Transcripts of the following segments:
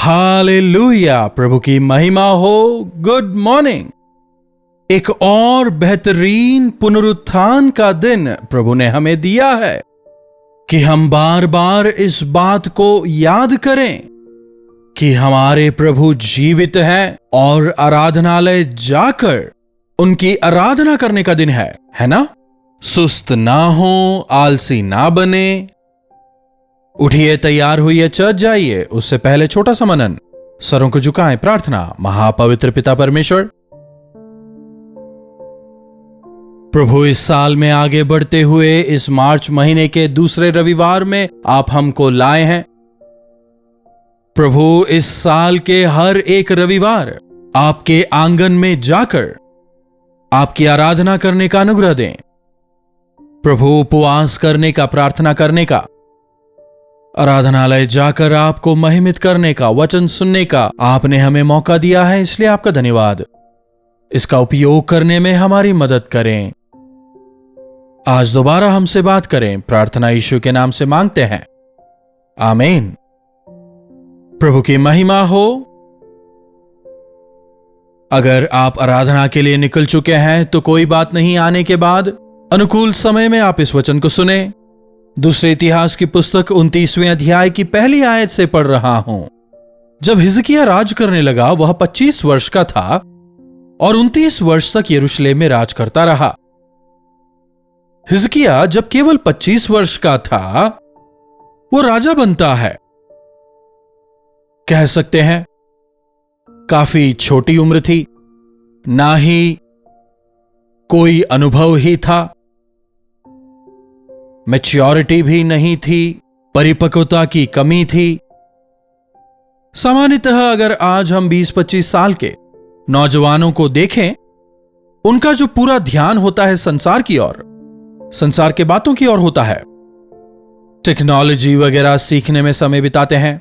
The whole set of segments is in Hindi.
हालेलुया, प्रभु की महिमा हो। Good morning. एक और बेहतरीन पुनरुत्थान का दिन प्रभु ने हमें दिया है कि हम बार बार इस बात को याद करें कि हमारे प्रभु जीवित हैं और आराधनालय जाकर उनकी आराधना करने का दिन है ना। सुस्त ना हो, आलसी ना बने, उठिए, तैयार हुई, चर्च जाइए। उससे पहले छोटा सा मनन, सरों को झुकाएं, प्रार्थना। महापवित्र पिता परमेश्वर, प्रभु इस साल में आगे बढ़ते हुए इस मार्च महीने के दूसरे रविवार में आप हमको लाए हैं। प्रभु इस साल के हर एक रविवार आपके आंगन में जाकर आपकी आराधना करने का अनुग्रह दें। प्रभु उपवास करने का, प्रार्थना करने का, आराधनालय जाकर आपको महिमित करने का, वचन सुनने का आपने हमें मौका दिया है, इसलिए आपका धन्यवाद। इसका उपयोग करने में हमारी मदद करें। आज दोबारा हमसे बात करें, प्रार्थना यीशु के नाम से मांगते हैं, आमीन। प्रभु की महिमा हो। अगर आप आराधना के लिए निकल चुके हैं तो कोई बात नहीं, आने के बाद अनुकूल समय में आप इस वचन को सुने। दूसरे इतिहास की पुस्तक 29वें अध्याय की पहली आयत से पढ़ रहा हूं। जब हिजकिय्याह राज करने लगा, वह 25 वर्ष का था और 29 वर्ष तक यरूशलेम में राज करता रहा। हिजकिय्याह जब केवल 25 वर्ष का था, वो राजा बनता है। कह सकते हैं काफी छोटी उम्र थी, ना ही कोई अनुभव ही था, मैच्योरिटी भी नहीं थी, परिपक्वता की कमी थी। सामान्यतः अगर आज हम 20-25 साल के नौजवानों को देखें, उनका जो पूरा ध्यान होता है संसार की ओर, संसार के बातों की ओर होता है। टेक्नोलॉजी वगैरह सीखने में समय बिताते हैं,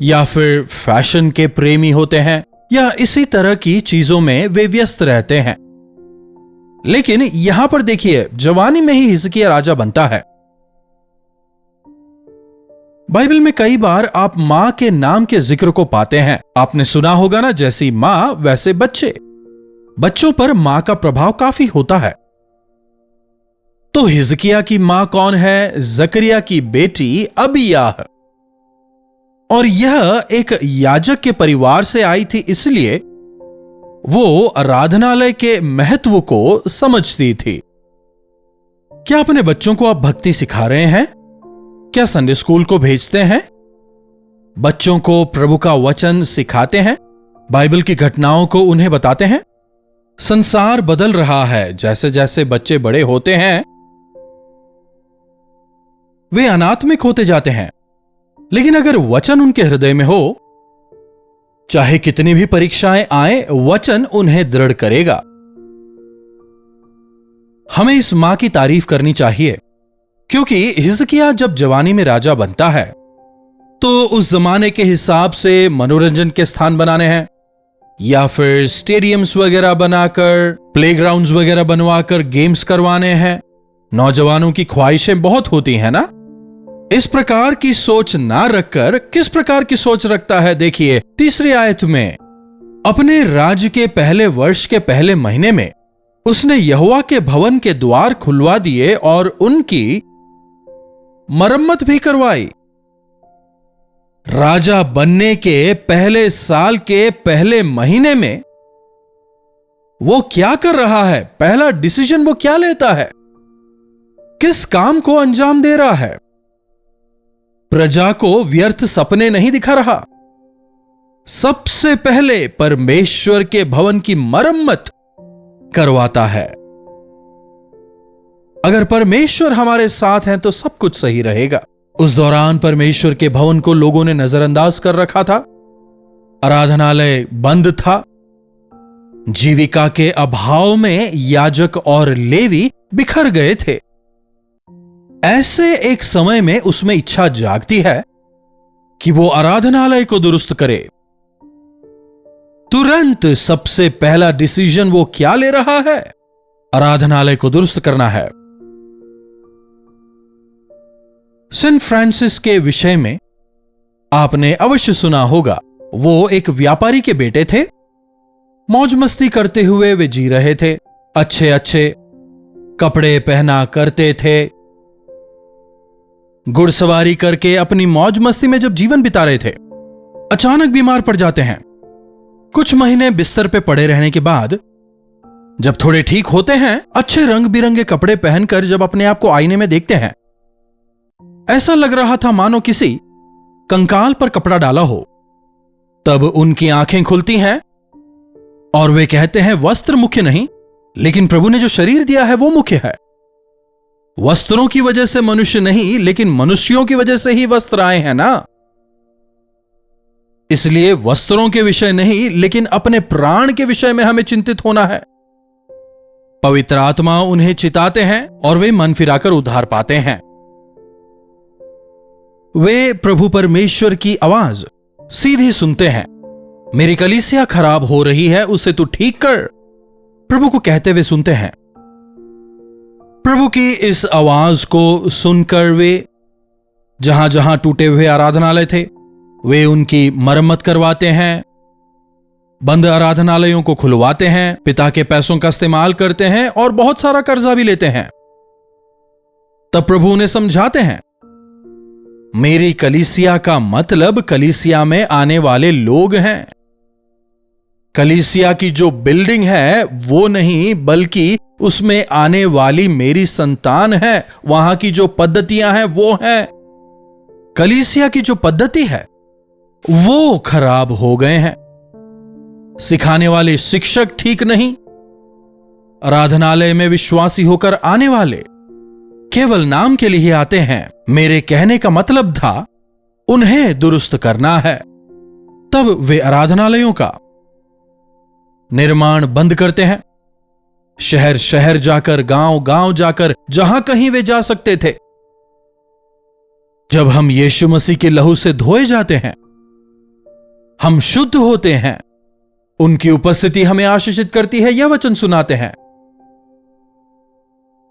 या फिर फैशन के प्रेमी होते हैं, या इसी तरह की चीजों में वे व्यस्त रहते हैं। लेकिन यहां पर देखिए, जवानी में ही हिजकिय्याह राजा बनता है। बाइबल में कई बार आप मां के नाम के जिक्र को पाते हैं। आपने सुना होगा ना, जैसी मां वैसे बच्चे। बच्चों पर मां का प्रभाव काफी होता है। तो हिजकिय्याह की मां कौन है? जकरिया की बेटी अबिय्याह। और यह एक याजक के परिवार से आई थी, इसलिए वो आराधनालय के महत्व को समझती थी। क्या अपने बच्चों को आप भक्ति सिखा रहे हैं? क्या संडे स्कूल को भेजते हैं? बच्चों को प्रभु का वचन सिखाते हैं? बाइबल की घटनाओं को उन्हें बताते हैं? संसार बदल रहा है। जैसे जैसे बच्चे बड़े होते हैं, वे अनात्मिक होते जाते हैं। लेकिन अगर वचन उनके हृदय में हो, चाहे कितनी भी परीक्षाएं आए, वचन उन्हें दृढ़ करेगा। हमें इस मां की तारीफ करनी चाहिए, क्योंकि हिजकिय्याह जब जवानी में राजा बनता है तो उस जमाने के हिसाब से मनोरंजन के स्थान बनाने हैं, या फिर स्टेडियम्स वगैरह बनाकर, प्लेग्राउंड्स वगैरह बनवाकर गेम्स करवाने हैं। नौजवानों की ख्वाहिशें बहुत होती हैं ना। इस प्रकार की सोच ना रखकर किस प्रकार की सोच रखता है? देखिए, तीसरी आयत में, अपने राज्य के पहले वर्ष के पहले महीने में उसने यहोवा के भवन के द्वार खुलवा दिए और उनकी मरम्मत भी करवाई। राजा बनने के पहले साल के पहले महीने में वो क्या कर रहा है? पहला डिसीजन वो क्या लेता है? किस काम को अंजाम दे रहा है? प्रजा को व्यर्थ सपने नहीं दिखा रहा। सबसे पहले परमेश्वर के भवन की मरम्मत करवाता है। अगर परमेश्वर हमारे साथ हैं तो सब कुछ सही रहेगा। उस दौरान परमेश्वर के भवन को लोगों ने नजरअंदाज कर रखा था। आराधनालय बंद था। जीविका के अभाव में याजक और लेवी बिखर गए थे। ऐसे एक समय में उसमें इच्छा जागती है कि वो आराधनालय को दुरुस्त करे। तुरंत सबसे पहला डिसीजन वो क्या ले रहा है? आराधनालय को दुरुस्त करना है। सेंट फ्रांसिस के विषय में आपने अवश्य सुना होगा, वो एक व्यापारी के बेटे थे। मौज मस्ती करते हुए वे जी रहे थे, अच्छे अच्छे कपड़े पहना करते थे। घुड़सवारी करके अपनी मौज मस्ती में जब जीवन बिता रहे थे, अचानक बीमार पड़ जाते हैं। कुछ महीने बिस्तर पे पड़े रहने के बाद जब थोड़े ठीक होते हैं, अच्छे रंग बिरंगे कपड़े पहनकर जब अपने आप को आईने में देखते हैं, ऐसा लग रहा था मानो किसी कंकाल पर कपड़ा डाला हो। तब उनकी आंखें खुलती हैं और वे कहते हैं, वस्त्र मुख्य नहीं, लेकिन प्रभु ने जो शरीर दिया है वो मुख्य है। वस्त्रों की वजह से मनुष्य नहीं, लेकिन मनुष्यों की वजह से ही वस्त्र आए हैं ना। इसलिए वस्त्रों के विषय नहीं, लेकिन अपने प्राण के विषय में हमें चिंतित होना है। पवित्र आत्मा उन्हें चिताते हैं और वे मन फिराकर उद्धार पाते हैं। वे प्रभु परमेश्वर की आवाज सीधी सुनते हैं, मेरी कलीसिया खराब हो रही है, उसे तू ठीक कर, प्रभु को कहते हुए सुनते हैं। प्रभु की इस आवाज को सुनकर वे जहां जहां टूटे हुए आराधनालय थे, वे उनकी मरम्मत करवाते हैं, बंद आराधनालयों को खुलवाते हैं, पिता के पैसों का इस्तेमाल करते हैं और बहुत सारा कर्जा भी लेते हैं। तब प्रभु उन्हें समझाते हैं, मेरी कलीसिया का मतलब कलीसिया में आने वाले लोग हैं। कलीसिया की जो बिल्डिंग है वो नहीं, बल्कि उसमें आने वाली मेरी संतान है। वहां की जो पद्धतियां हैं वो हैं। कलीसिया की जो पद्धति है वो खराब हो गए हैं। सिखाने वाले शिक्षक ठीक नहीं। आराधनालय में विश्वासी होकर आने वाले केवल नाम के लिए आते हैं। मेरे कहने का मतलब था उन्हें दुरुस्त करना है। तब वे आराधनालयों का निर्माण बंद करते हैं, शहर शहर जाकर, गांव गांव जाकर, जहां कहीं वे जा सकते थे। जब हम यीशु मसीह के लहू से धोए जाते हैं, हम शुद्ध होते हैं, उनकी उपस्थिति हमें आशीषित करती है, यह वचन सुनाते हैं।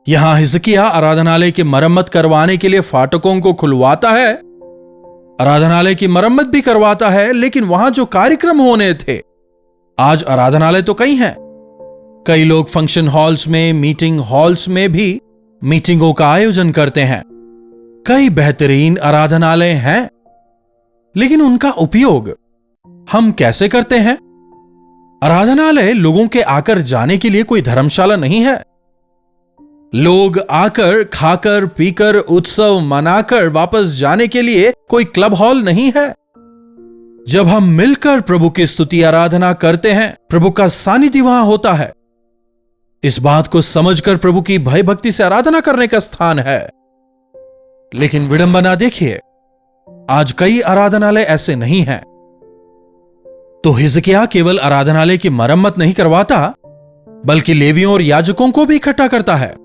यहां हिजकिय्याह आराधनालय की मरम्मत करवाने के लिए फाटकों को खुलवाता है, आराधनालय की मरम्मत भी करवाता है, लेकिन वहां जो कार्यक्रम होने थे, आज आराधनालय तो कई हैं। कई लोग फंक्शन हॉल्स में, मीटिंग हॉल्स में भी मीटिंगों का आयोजन करते हैं। कई बेहतरीन आराधनालय हैं, लेकिन उनका उपयोग हम कैसे करते हैं? आराधनालय लोगों के आकर जाने के लिए कोई धर्मशाला नहीं है। लोग आकर, खाकर, पीकर, उत्सव मनाकर वापस जाने के लिए कोई क्लब हॉल नहीं है। जब हम मिलकर प्रभु की स्तुति आराधना करते हैं, प्रभु का सानिध्य वहां होता है। इस बात को समझकर प्रभु की भय भक्ति से आराधना करने का स्थान है। लेकिन विडंबना देखिए, आज कई आराधनालय ऐसे नहीं हैं। तो हिजकिय्याह केवल आराधनालय की मरम्मत नहीं करवाता, बल्कि लेवियों और याजकों को भी इकट्ठा करता है,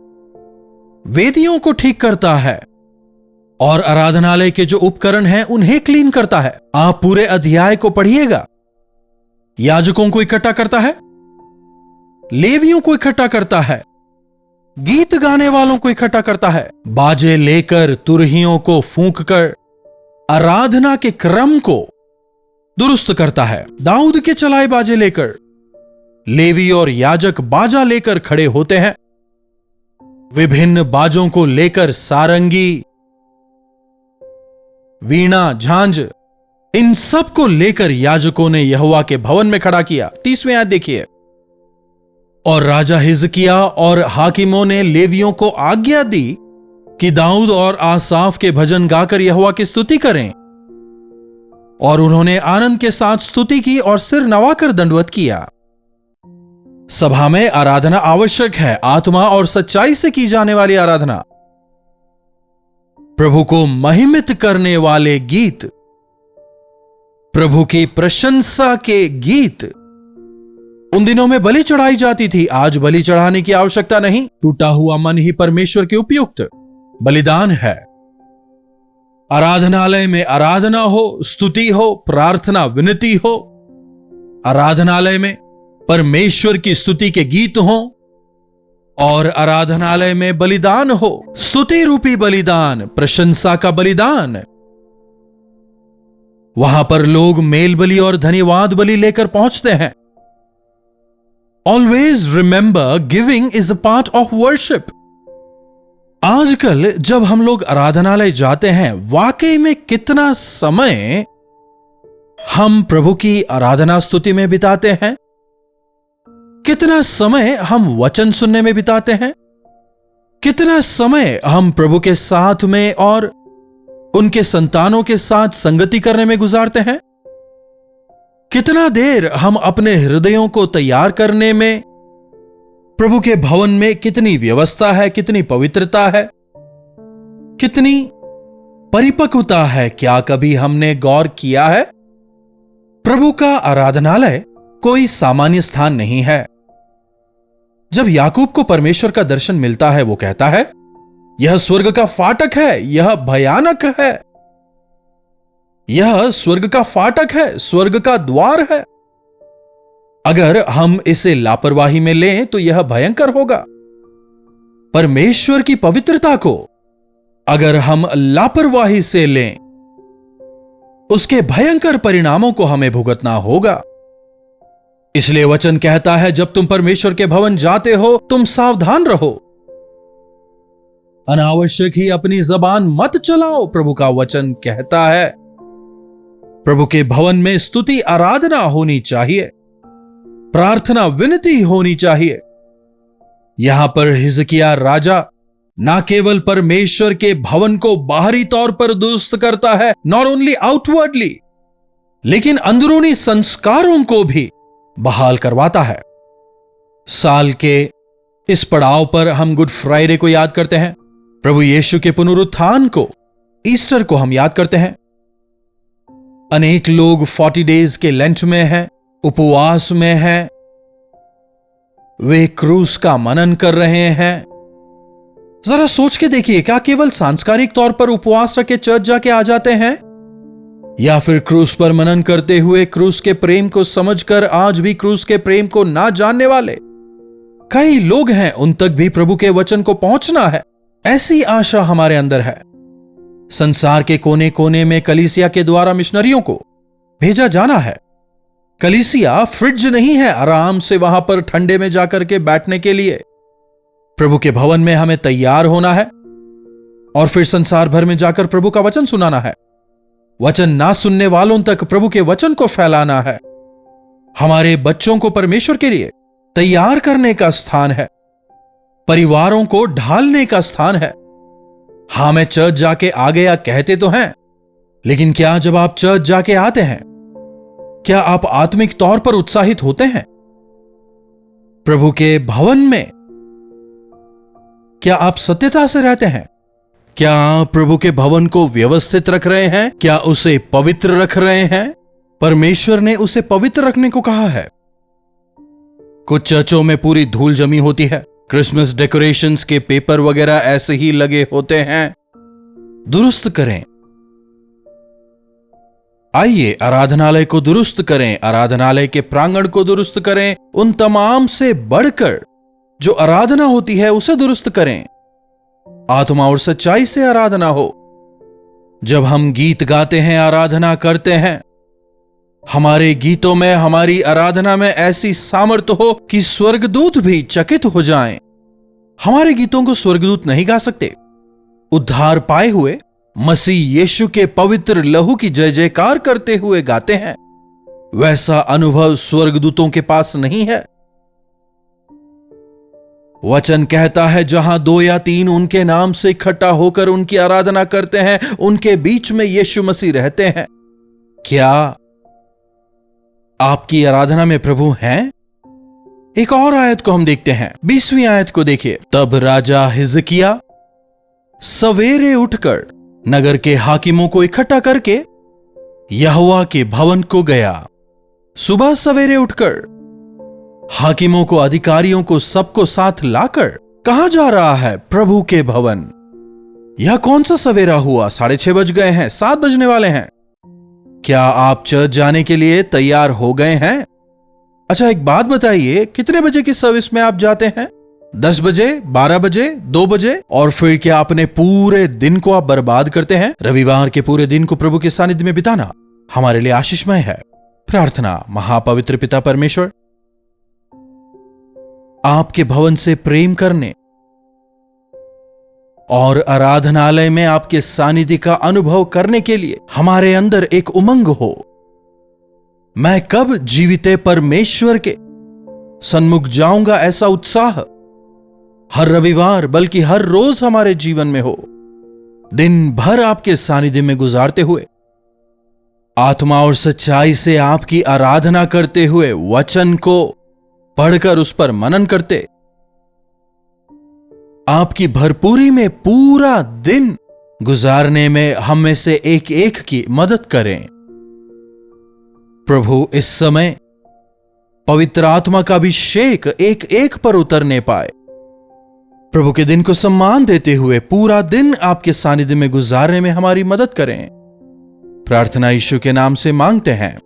वेदियों को ठीक करता है और आराधनालय के जो उपकरण हैं उन्हें क्लीन करता है। आप पूरे अध्याय को पढ़िएगा। याजकों को इकट्ठा करता है, लेवियों को इकट्ठा करता है, गीत गाने वालों को इकट्ठा करता है, बाजे लेकर, तुरहियों को फूंक कर आराधना के क्रम को दुरुस्त करता है। दाऊद के चलाए बाजे लेकर लेवी और याजक बाजा लेकर खड़े होते हैं। विभिन्न बाजों को लेकर सारंगी, वीणा, झांझ, इन सब को लेकर याजकों ने यहोवा के भवन में खड़ा किया। 30वें आयत देखिए। और राजा हिजकिय्याह और हाकिमों ने लेवियों को आज्ञा दी कि दाऊद और आसाफ के भजन गाकर यहोवा की स्तुति करें, और उन्होंने आनंद के साथ स्तुति की और सिर नवाकर दंडवत किया। सभा में आराधना आवश्यक है, आत्मा और सच्चाई से की जाने वाली आराधना, प्रभु को महिमित करने वाले गीत, प्रभु की प्रशंसा के गीत। उन दिनों में बलि चढ़ाई जाती थी, आज बलि चढ़ाने की आवश्यकता नहीं। टूटा हुआ मन ही परमेश्वर के उपयुक्त बलिदान है। आराधनालय में आराधना हो, स्तुति हो, प्रार्थना, विनती हो। आराधनालय में परमेश्वर की स्तुति के गीत हो और आराधनालय में बलिदान हो, स्तुति रूपी बलिदान, प्रशंसा का बलिदान। वहां पर लोग मेल बलि और धन्यवाद बलि लेकर पहुंचते हैं। Always remember giving is a part of worship. आजकल जब हम लोग आराधनालय जाते हैं, वाकई में कितना समय हम प्रभु की आराधना स्तुति में बिताते हैं, कितना समय हम वचन सुनने में बिताते हैं, कितना समय हम प्रभु के साथ में और उनके संतानों के साथ संगति करने में गुजारते हैं, कितना देर हम अपने हृदयों को तैयार करने में, प्रभु के भवन में कितनी व्यवस्था है, कितनी पवित्रता है, कितनी परिपक्वता है। क्या कभी हमने गौर किया है? प्रभु का आराधनालय कोई सामान्य स्थान नहीं है। जब याकूब को परमेश्वर का दर्शन मिलता है, वो कहता है, यह स्वर्ग का फाटक है, यह भयानक है, यह स्वर्ग का फाटक है, स्वर्ग का द्वार है। अगर हम इसे लापरवाही में लें तो यह भयंकर होगा। परमेश्वर की पवित्रता को अगर हम लापरवाही से लें, उसके भयंकर परिणामों को हमें भुगतना होगा। इसलिए वचन कहता है, जब तुम परमेश्वर के भवन जाते हो, तुम सावधान रहो, अनावश्यक ही अपनी जबान मत चलाओ। प्रभु का वचन कहता है, प्रभु के भवन में स्तुति आराधना होनी चाहिए, प्रार्थना विनती होनी चाहिए। यहां पर हिजकिय्याह राजा ना केवल परमेश्वर के भवन को बाहरी तौर पर दुरुस्त करता है, नॉट ओनली आउटवर्डली, लेकिन अंदरूनी संस्कारों को भी बहाल करवाता है। साल के इस पड़ाव पर हम गुड फ्राइडे को याद करते हैं, प्रभु यीशु के पुनरुत्थान को, ईस्टर को हम याद करते हैं। अनेक लोग 40 डेज के लेंट में हैं, उपवास में हैं, वे क्रूस का मनन कर रहे हैं। जरा सोच के देखिए, क्या केवल सांस्कारिक तौर पर उपवास रखे चर्च जाके आ जाते हैं, या फिर क्रूस पर मनन करते हुए क्रूस के प्रेम को समझकर आज भी क्रूस के प्रेम को ना जानने वाले कई लोग हैं, उन तक भी प्रभु के वचन को पहुंचना है, ऐसी आशा हमारे अंदर है। संसार के कोने कोने में कलीसिया के द्वारा मिशनरियों को भेजा जाना है। कलीसिया फ्रिज नहीं है आराम से वहां पर ठंडे में जाकर के बैठने के लिए। प्रभु के भवन में हमें तैयार होना है और फिर संसार भर में जाकर प्रभु का वचन सुनाना है। वचन ना सुनने वालों तक प्रभु के वचन को फैलाना है। हमारे बच्चों को परमेश्वर के लिए तैयार करने का स्थान है, परिवारों को ढालने का स्थान है। हां, मैं चर्च जाके आ गया कहते तो हैं, लेकिन क्या जब आप चर्च जाके आते हैं, क्या आप आत्मिक तौर पर उत्साहित होते हैं? प्रभु के भवन में क्या आप सत्यता से रहते हैं? क्या आप प्रभु के भवन को व्यवस्थित रख रहे हैं? क्या उसे पवित्र रख रहे हैं? परमेश्वर ने उसे पवित्र रखने को कहा है। कुछ चर्चों में पूरी धूल जमी होती है, क्रिसमस डेकोरेशंस के पेपर वगैरह ऐसे ही लगे होते हैं। दुरुस्त करें। आइए आराधनालय को दुरुस्त करें, आराधनालय के प्रांगण को दुरुस्त करें। उन तमाम से बढ़कर जो आराधना होती है उसे दुरुस्त करें। आत्मा और सच्चाई से आराधना हो। जब हम गीत गाते हैं, आराधना करते हैं, हमारे गीतों में, हमारी आराधना में ऐसी सामर्थ्य हो कि स्वर्गदूत भी चकित हो जाएं। हमारे गीतों को स्वर्गदूत नहीं गा सकते। उद्धार पाए हुए मसीह यीशु के पवित्र लहू की जय जयकार करते हुए गाते हैं, वैसा अनुभव स्वर्गदूतों के पास नहीं है। वचन कहता है, जहां 2 या 3 उनके नाम से इकट्ठा होकर उनकी आराधना करते हैं, उनके बीच में यीशु मसीह रहते हैं। क्या आपकी आराधना में प्रभु हैं? एक और आयत को हम देखते हैं, 20वीं आयत को देखिए। तब राजा हिजकिय्याह सवेरे उठकर नगर के हाकिमों को इकट्ठा करके यहोवा के भवन को गया। सुबह सवेरे उठकर हाकिमों को, अधिकारियों को, सबको साथ लाकर कहां जा रहा है? प्रभु के भवन। यह कौन सा सवेरा हुआ? 6:30 बज गए हैं, 7 बजने वाले हैं। क्या आप चर्च जाने के लिए तैयार हो गए हैं? अच्छा, एक बात बताइए, कितने बजे की सर्विस में आप जाते हैं? 10 बजे, 12 बजे, 2 बजे? और फिर क्या अपने पूरे दिन को आप बर्बाद करते हैं? रविवार के पूरे दिन को प्रभु के सानिध्य में बिताना, हमारे लिए आशीषमय है। प्रार्थना। महापवित्र पिता परमेश्वर, आपके भवन से प्रेम करने और आराधनालय में आपके सानिध्य का अनुभव करने के लिए हमारे अंदर एक उमंग हो। मैं कब जीविते परमेश्वर के सन्मुख जाऊंगा, ऐसा उत्साह हर रविवार बल्कि हर रोज हमारे जीवन में हो। दिन भर आपके सानिध्य में गुजारते हुए आत्मा और सच्चाई से आपकी आराधना करते हुए वचन को पढ़कर उस पर मनन करते आपकी भरपूरी में पूरा दिन गुजारने में हम में से एक एक की मदद करें। प्रभु, इस समय पवित्र आत्मा का अभिषेक एक एक पर उतरने पाए। प्रभु के दिन को सम्मान देते हुए पूरा दिन आपके सानिध्य में गुजारने में हमारी मदद करें। प्रार्थना यीशु के नाम से मांगते हैं,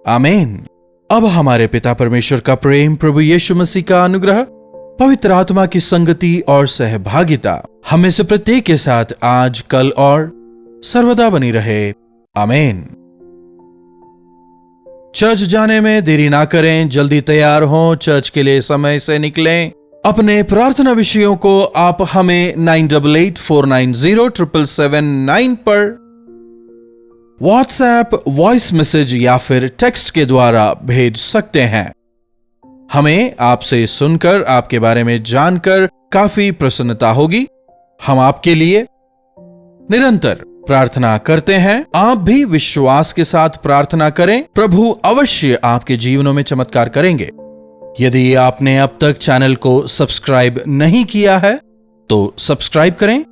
आमीन। अब हमारे पिता परमेश्वर का प्रेम, प्रभु यीशु मसीह का अनुग्रह, पवित्र आत्मा की संगति और सहभागिता हमें से प्रत्येक के साथ आज, कल और सर्वदा बनी रहे। आमीन। चर्च जाने में देरी ना करें, जल्दी तैयार हों, चर्च के लिए समय से निकलें। अपने प्रार्थना विषयों को आप हमें 9884907779 पर व्हाट्सएप वॉइस मैसेज या फिर टेक्स्ट के द्वारा भेज सकते हैं। हमें आपसे सुनकर, आपके बारे में जानकर काफी प्रसन्नता होगी। हम आपके लिए निरंतर प्रार्थना करते हैं। आप भी विश्वास के साथ प्रार्थना करें। प्रभु अवश्य आपके जीवनों में चमत्कार करेंगे। यदि आपने अब तक चैनल को सब्सक्राइब नहीं किया है तो सब्सक्राइब करें,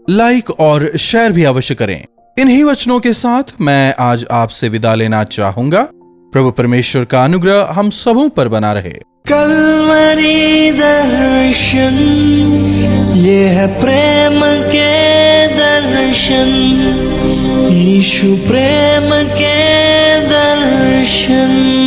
लाइक और शेयर भी अवश्य करें। इन्हीं वचनों के साथ मैं आज आपसे विदा लेना चाहूंगा। प्रभु परमेश्वर का अनुग्रह हम सबों पर बना रहे। कलवरी दर्शन, ये है प्रेम के दर्शन, यीशु प्रेम के दर्शन।